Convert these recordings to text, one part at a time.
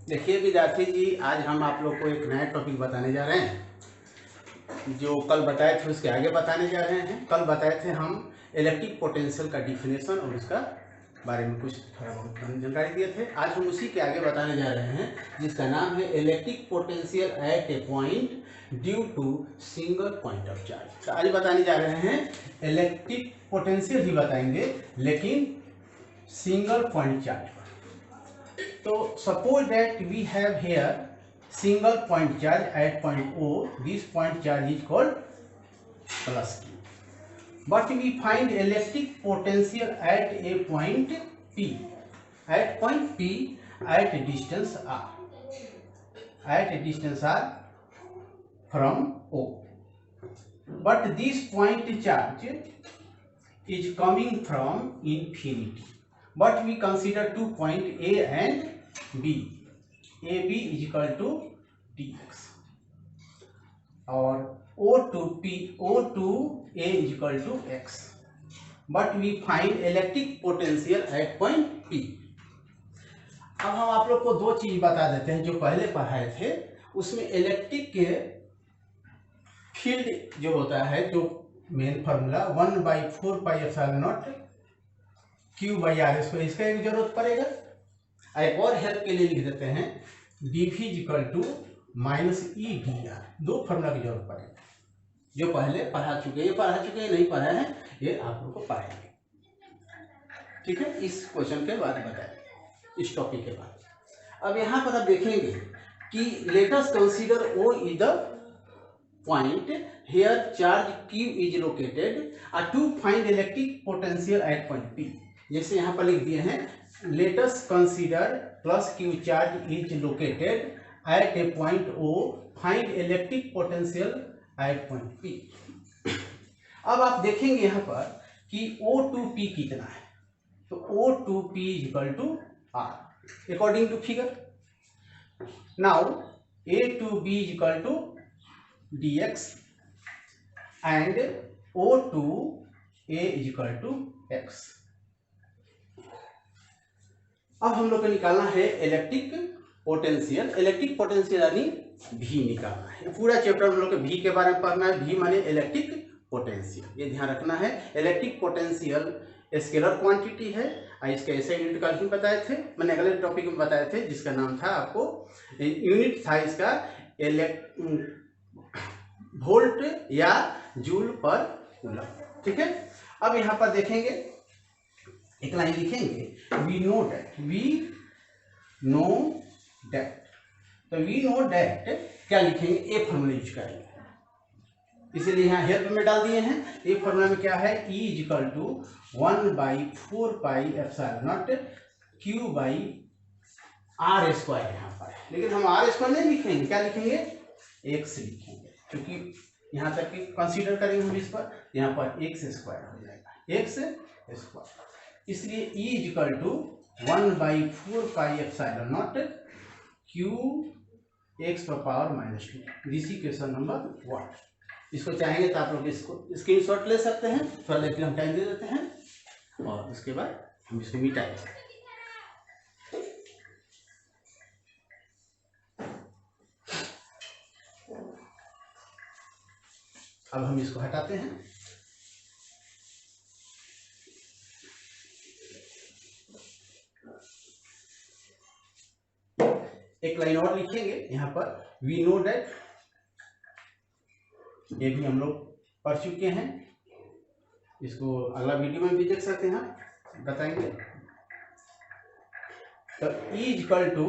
देखिए विद्यार्थी जी, आज हम आप लोग को एक नया टॉपिक बताने जा रहे हैं। जो कल बताए थे उसके आगे बताने जा रहे हैं। कल बताए थे हम इलेक्ट्रिक पोटेंशियल का डिफिनेशन और उसका बारे में कुछ थोड़ा बहुत जानकारी दिए थे। आज हम उसी के आगे बताने जा रहे हैं, जिसका नाम है electric potential at a point due to single point of charge. तो आज बताने जा रहे हैं इलेक्ट्रिक पोटेंशियल ही बताएंगे, लेकिन सिंगल पॉइंट चार्ज पर। So suppose that we have here single point charge at point O. This point charge is called plus Q. But we find electric potential at a point P. At point P at a distance R. At a distance R from O. But this point charge is coming from infinity. But we consider 2 point A and B. AB is equal to dx और O to P, O to A is equal to x. But we find electric potential at point P. अब हम आप लोग को दो चीज बता देते हैं जो पहले पढ़ाए थे। उसमें इलेक्ट्रिक के फील्ड जो होता है, जो main formula 1/4 pi epsilon naught Q by r square, इसका एक जरूरत पड़ेगा। एक और हेल्प के लिए लिख देते हैं dV equal to minus E d r. दो फार्मूला की जरूरत पड़ेगी जो पहले पढ़ा चुके हैं, नहीं पढ़ा है ये आप लोग को पढ़ाएंगे। ठीक है, इस क्वेश्चन के बाद बताएंगे, इस टॉपिक के बाद। अब यहाँ पर आप देखेंगे कि let us consider O is the point here charge Q is located to find electric potential at point P। जैसे यहाँ पर लिख दिए हैं let us consider plus Q charge is located at a point O, find electric potential at point P। अब आप देखेंगे यहाँ पर कि O to P कितना है, तो O to P is equal to R according to figure। Now A to B is equal to dx and O to A is equal to x। अब हम लोग को निकालना है इलेक्ट्रिक पोटेंशियल। इलेक्ट्रिक पोटेंशियल यानी V निकालना है। पूरा चैप्टर हम लोग को V के बारे में पढ़ना है। V माने इलेक्ट्रिक पोटेंशियल, ये ध्यान रखना है। इलेक्ट्रिक पोटेंशियल स्केलर क्वांटिटी है और इसका ऐसे यूनिट का भी बताए थे, मैंने अगले टॉपिक में बताए थे, जिसका नाम था आपको यूनिट था इसका वोल्ट या जूल पर कूलम। ठीक है, अब यहाँ पर देखेंगे एक लाइन लिखेंगे वी नो दैट। तो वी नो दैट क्या लिखेंगे, ए फॉर्मूला यूज करेंगे, इसीलिए यहाँ हेल्प में डाल दिए हैं। ए फॉर्मूला में क्या है, E is equal to 1/4 pi epsilon naught Q by r square यहाँ पर है, लेकिन हम आर स्क्वायर नहीं लिखेंगे, क्या लिखेंगे, x लिखेंगे, क्योंकि यहाँ तक कि कंसीडर करेंगे हम इस पर, यहाँ पर x स्क्वायर हो जाएगा, x स्क्वायर। इसलिए E is equal to 1/4 pi epsilon naught Q x पर power -2। This is question number 1। इसको चाहेंगे तो आप लोग इसको स्क्रीनशॉट ले सकते हैं, थोड़ा लेकर हम टाइम दे देते हैं और उसके बाद हम इसको मिटाएंगे। अब हम इसको हटाते हैं। एक लाइन और लिखेंगे यहाँ पर वी नो दैट, ये भी हम लोग पढ़ चुके हैं, इसको अगला वीडियो में भी देख सकते हैं, बताएंगे। तो E इज इक्वल टू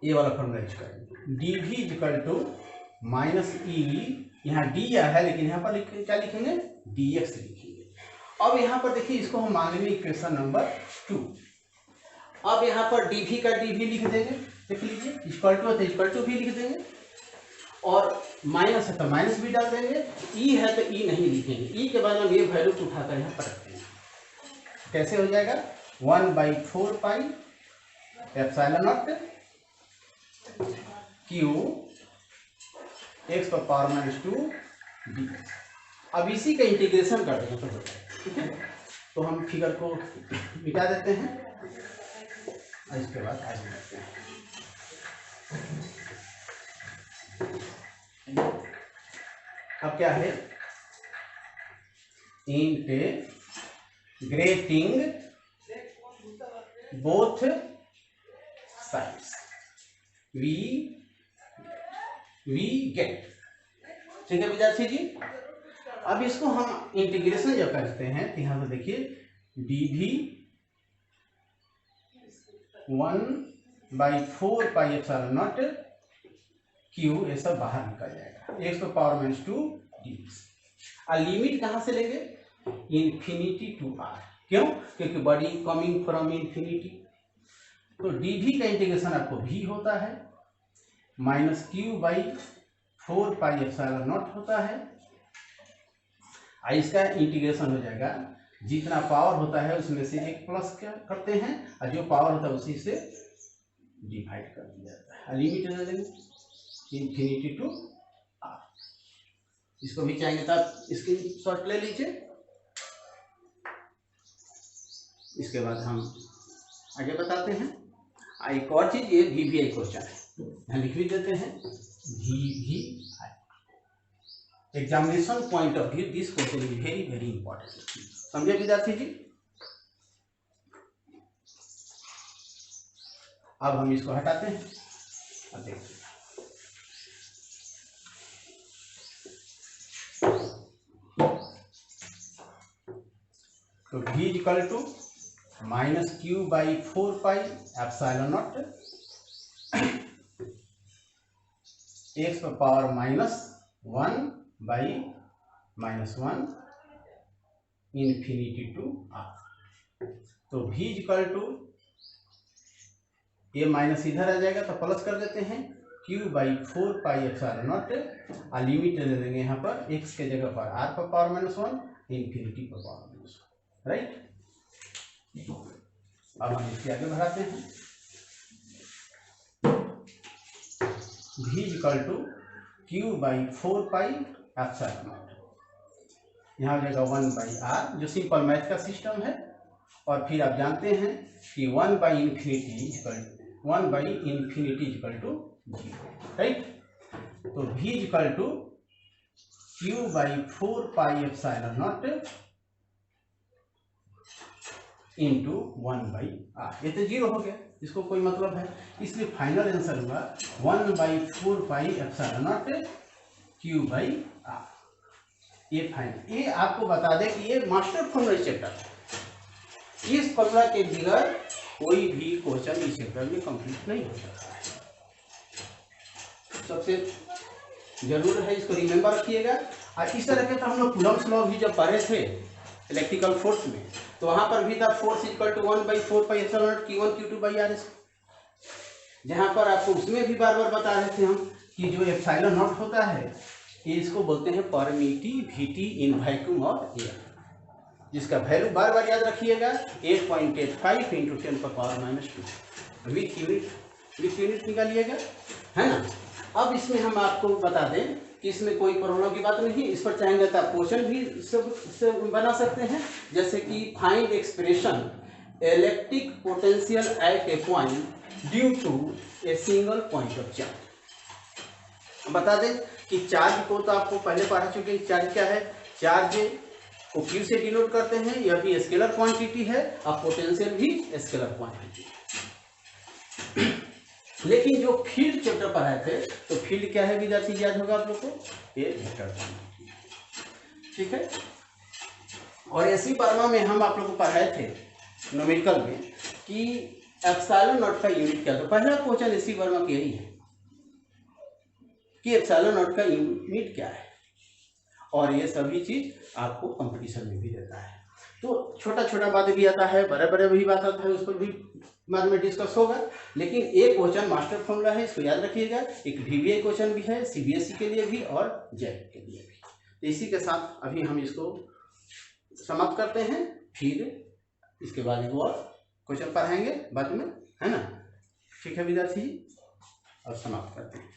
ये वाला फॉर्मूला यूज करेंगे, dV is equal to minus e, यहाँ डी है लेकिन यहाँ पर क्या लिखेंगे, dx लिखेंगे। अब यहाँ पर देखिए, इसको हम मांगेंगे इक्वेशन नंबर 2। अब यहाँ पर dV का dV लिख देंगे, देख लीजिए, इक्वल टू है तो इक्वल टू भी लिख देंगे, और माइनस है तो माइनस भी डाल देंगे, E है तो E नहीं लिखेंगे, E के बाद हम ये वैल्यू उठाकर यहाँ पर रखते हैं। कैसे हो जाएगा, 1/4 pi epsilon naught Q x पर पावर -2 dx। अब इसी का इंटीग्रेशन कर देंगे तो ठीक है, तो हम फिगर को मिटा देते हैं। और इसके बाद आगे बढ़ते हैं। अब क्या है, integrating both sides we get. ठीक है विद्यार्थी जी। अब इसको हम इंटीग्रेशन जब करते हैं तो यहाँ पर देखिए dv 1/4πε0 q, ये सब बाहर निकल जाएगा, x⁻² dx। और लिमिट कहाँ से लेंगे, इन्फिनिटी टू r। क्यों, क्योंकि बड़ी कमिंग फ्रॉम इन्फिनिटी। तो dv का इंटीग्रेशन आपको v होता है -q/4πε0 होता है। इसका इंटीग्रेशन हो जाएगा, जितना पावर होता है उसमें से एक प्लस करते हैं और जो पावर होता है उसी से डिवाइड कर दिया जाता है। लिमिट दे देंगे इन्फिनिटी टू r। इसको भी चाहेंगे तो आप इसकी शॉर्ट ले लीजिए। इसके बाद हम आगे बताते हैं। एक और चीज, ये VVI क्वेश्चन है, यहाँ लिख भी देते हैं VVI। Examination point of view this question is very very important. समझे विद्यार्थी जी। अब हम इसको हटाते हैं और देखते हैं। तो v equal to -q/4πε0 x⁻1 infinity to r। तो v इक्वल टू, ये माइनस इधर आ जाएगा तो प्लस कर देते हैं q/4πε0 और लिमिट दे देंगे यहाँ पर x के जगह पर r⁻1 इन्फिनिटी ⁻1, राइट। अब हम इसके आगे बढ़ाते हैं। v इक्वल टू q/4πε0, यहाँ हो जाएगा 1/r, जो सिंपल मैथ का सिस्टम है। और फिर आप जानते हैं कि 1/∞ इक्वल टू 0, राइट। तो v equal to q/4πε0 into 1/r। ये तो 0 हो गया, इसको कोई मतलब है, इसलिए फाइनल आंसर हुआ 1/4πε0 q/r। ये फाइनल, ये आपको बता दें कि ये मास्टर फॉर्मूला चैप्टर है। इस फॉर्मूला के बगैर कोई भी क्वेश्चन इस चैप्टर में कंप्लीट नहीं हो सकता है। सबसे जरूर है, इसको रिमेंबर रखिएगा। और इस तरह के तो हम लोग कूलम्ब्स लॉ भी जब पढ़े थे इलेक्ट्रिकल फोर्स में, तो वहां पर भी था force equal to 1/4πε0 q1 q2/r। जहां पर आपको उसमें भी बार बार बता रहे थे हम कि जो एप्सिलॉन नॉट होता है, ये इसको बोलते हैं permittivity in vacuum of air, जिसका वैल्यू बार बार याद रखिएगा 8.85 × 10⁻⁻² विथ यूनिट निकालिएगा, है ना। अब इसमें हम आपको बता दें कि इसमें कोई प्रॉब्लम की बात नहीं। इस पर चाहेंगे तो आप क्वेश्चन भी से बना सकते हैं, जैसे कि find expression electric potential at a point due to a single point of charge. बता दें कि चार्ज को तो आपको पहले पढ़ा चुके हैं। चार्ज क्या है, चार्ज को Q से डिनोट करते हैं, यह भी स्केलर क्वांटिटी है, और पोटेंशियल भी स्केलर क्वांटिटी है। लेकिन जो फील्ड चैप्टर पढ़ाए थे, तो फील्ड क्या है विद्यार्थी, याद होगा आप लोग को, ये वेक्टर क्वांटिटी, ठीक है। और एसी वर्मा में हम आप लोग को पढ़ाए थे न्यूमेरिकल में कि एप्सिलॉन नॉट का यूनिट क्या। तो पहला क्वेश्चन एसी वर्मा का यही है कि एप्सिलॉन नॉट का यूनिट क्या है, और ये सभी चीज आपको कंपटीशन में भी देता है। तो छोटा छोटा बात भी आता है, बड़े बड़े भी बात आता है, उस पर भी बाद में डिस्कस होगा। लेकिन एक क्वेश्चन मास्टर फॉर्मूला है, इसको याद रखिएगा। एक VVI क्वेश्चन भी है CBSE के लिए भी और JEE के लिए भी। तो इसी के साथ अभी हम इसको समाप्त करते हैं, फिर इसके बाद एक और क्वेश्चन पढ़ाएंगे बाद में, है ना। ठीक है विद्यार्थी, और समाप्त करते हैं।